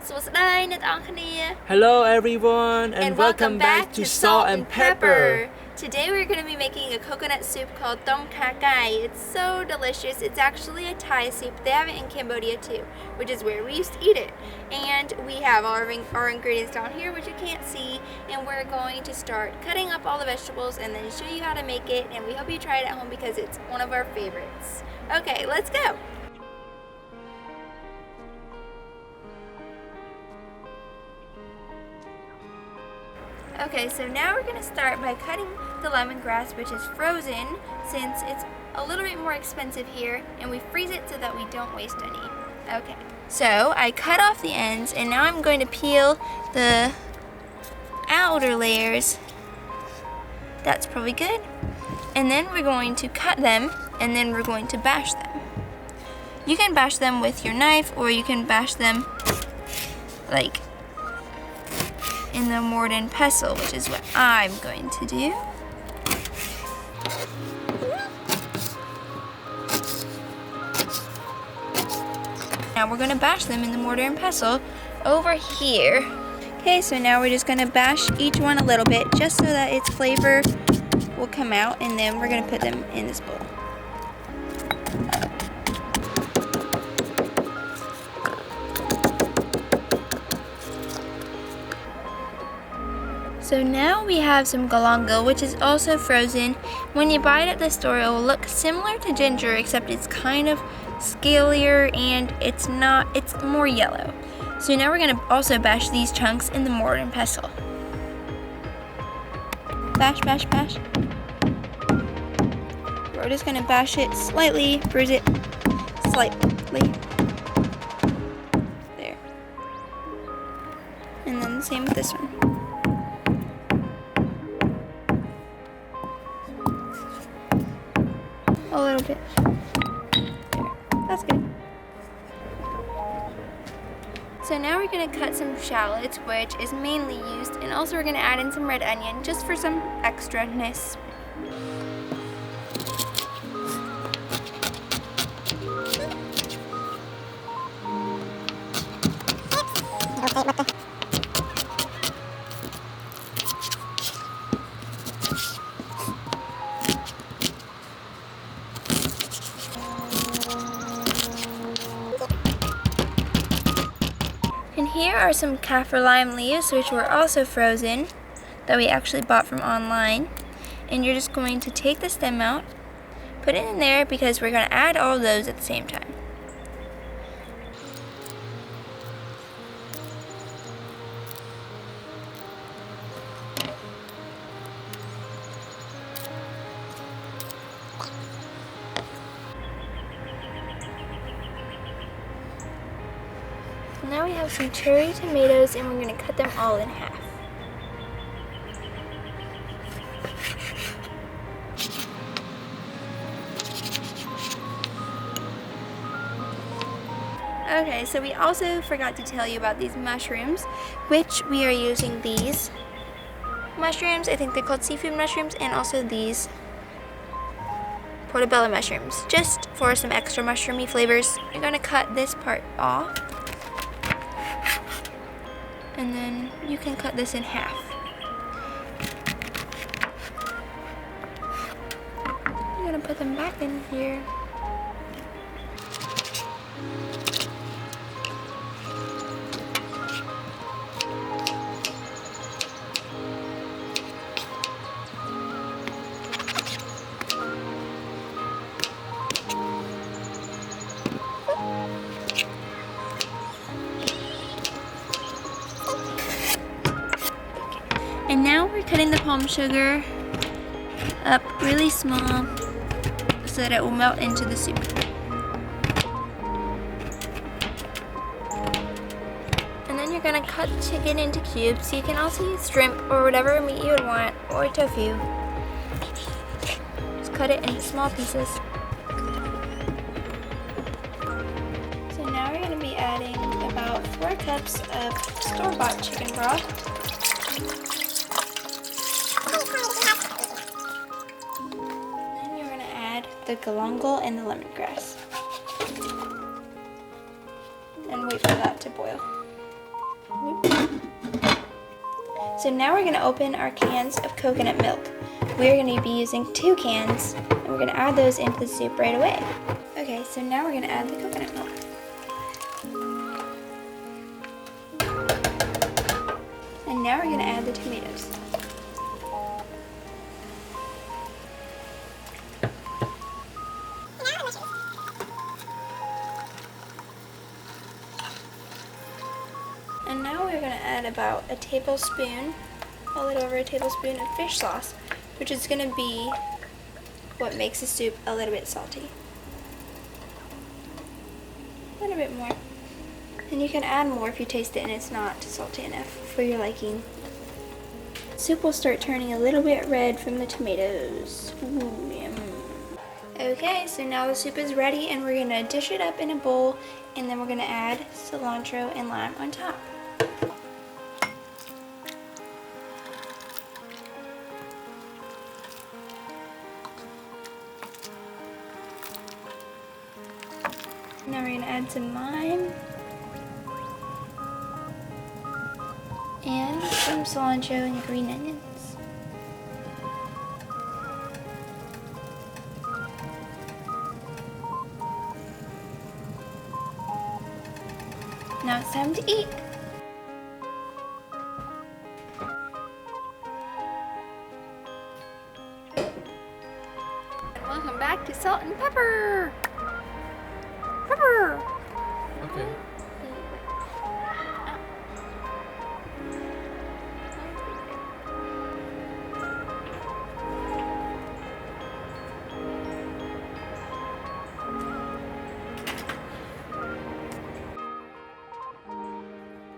Suasdey អ្នកទាំងអស់គ្នា Hello everyone and welcome back to Salt and Pepper. Today we're going to be making a coconut soup called Kha Gai. It's so delicious. It's actually a Thai soup. They have it in Cambodia too, which is where we used to eat it. And we have our ingredients down here, which you can't see. And we're going to start cutting up all the vegetables and then show you how to make it. And we hope you try it at home because it's one of our favorites. Okay, let's go. Okay, so now we're going to start by cutting the lemongrass, which is frozen, since it's a little bit more expensive here, and we freeze it so that we don't waste any. Okay, so I cut off the ends, and now I'm going to peel the outer layers. That's probably good. And then we're going to cut them, and then we're going to bash them. You can bash them with your knife, or you can bash them like in the mortar and pestle, which is what I'm going to do. Now we're going to bash them in the mortar and pestle over here. Okay, so now we're just going to bash each one a little bit just so that its flavor will come out, and then we're going to put them in this bowl. So now we have some galangal, which is also frozen. When you buy it at the store, it will look similar to ginger, except it's kind of scalier and it's more yellow. So now we're going to also bash these chunks in the mortar and pestle. Bash, bash, bash. We're just going to bash it slightly, bruise it slightly. There. And then the same with this one. A little bit. There. That's good. So now we're going to cut some shallots, which is mainly used, and also we're going to add in some red onion just for some extraness. And here are some kaffir lime leaves, which were also frozen, that we actually bought from online. And you're just going to take the stem out, put it in there, because we're going to add all of those at the same time. Now we have some cherry tomatoes, and we're going to cut them all in half. Okay, so we also forgot to tell you about these mushrooms, which we are using these mushrooms. I think they're called seafood mushrooms, and also these portobello mushrooms, just for some extra mushroomy flavors. You're going to cut this part off. And then you can cut this in half. I'm gonna put them back in here. And now we're cutting the palm sugar up really small so that it will melt into the soup. And then you're going to cut the chicken into cubes. You can also use shrimp or whatever meat you would want, or tofu. Just cut it into small pieces. So now we're going to be adding about 4 cups of store-bought chicken broth. The galangal and the lemongrass, and wait for that to boil. So now we're going to open our cans of coconut milk. We're going to be using 2 cans, and we're going to add those into the soup right away. Okay, so now we're going to add the coconut milk. And now we're going to add the tomatoes. And now we're going to add about a tablespoon, a little over a tablespoon of fish sauce, which is going to be what makes the soup a little bit salty. A little bit more. And you can add more if you taste it and it's not salty enough for your liking. Soup will start turning a little bit red from the tomatoes. Ooh, yum. Okay, so now the soup is ready and we're going to dish it up in a bowl, and then we're going to add cilantro and lime on top. Now we're going to add some lime and some cilantro and green onions. Now it's time to eat.